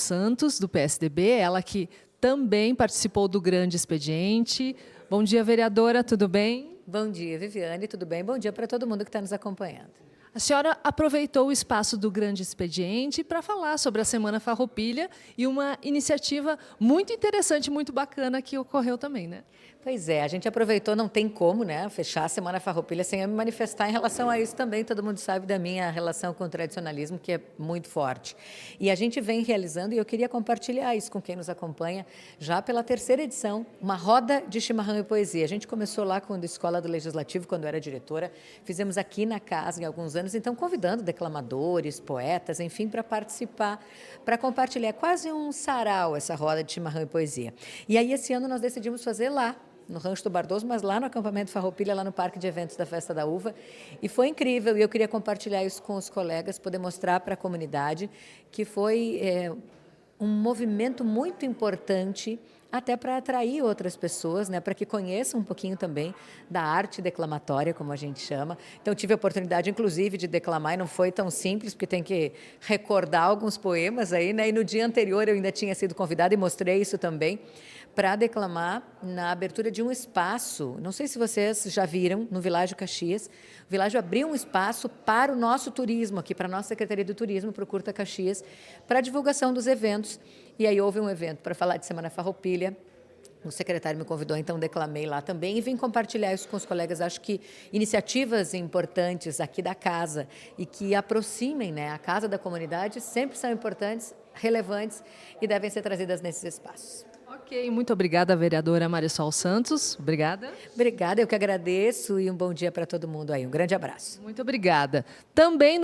Santos, do PSDB, ela que também participou do Grande Expediente. Bom dia, vereadora, tudo bem? Bom dia, Viviane, tudo bem? Bom dia para todo mundo que está nos acompanhando. A senhora aproveitou o espaço do Grande Expediente para falar sobre a Semana Farroupilha e uma iniciativa muito interessante, muito bacana que ocorreu também, né? Pois é, a gente aproveitou, não tem como, né, fechar a Semana Farroupilha sem eu me manifestar em relação a isso também. Todo mundo sabe da minha relação com o tradicionalismo, que é muito forte. E a gente vem realizando, e eu queria compartilhar isso com quem nos acompanha, já pela terceira edição, uma roda de chimarrão e poesia. A gente começou lá com a Escola do Legislativo, quando eu era diretora, fizemos aqui na casa em alguns anos, então convidando declamadores, poetas, enfim, para participar, para compartilhar. É quase um sarau essa roda de chimarrão e poesia. E aí esse ano nós decidimos fazer lá, no Rancho do Bardoso, mas lá no acampamento Farroupilha, lá no Parque de Eventos da Festa da Uva. E foi incrível, e eu queria compartilhar isso com os colegas, poder mostrar para a comunidade que foi um movimento muito importante, até para atrair outras pessoas, né, para que conheçam um pouquinho também da arte declamatória, como a gente chama. Então, tive a oportunidade, inclusive, de declamar, e não foi tão simples, porque tem que recordar alguns poemas aí, né, e no dia anterior eu ainda tinha sido convidada, e mostrei isso também, para declamar na abertura de um espaço. Não sei se vocês já viram, no Világio Caxias. O Világio abriu um espaço para o nosso turismo, aqui para a nossa Secretaria do Turismo, para o Curta Caxias, para a divulgação dos eventos. E aí houve um evento para falar de Semana Farroupilha. O secretário me convidou, então declamei lá também e vim compartilhar isso com os colegas. Acho que iniciativas importantes aqui da casa e que aproximem, né, a casa da comunidade sempre são importantes, relevantes e devem ser trazidas nesses espaços. Ok, muito obrigada, vereadora Marisol Santos. Obrigada. Obrigada, eu que agradeço e um bom dia para todo mundo aí. Um grande abraço. Muito obrigada. Também no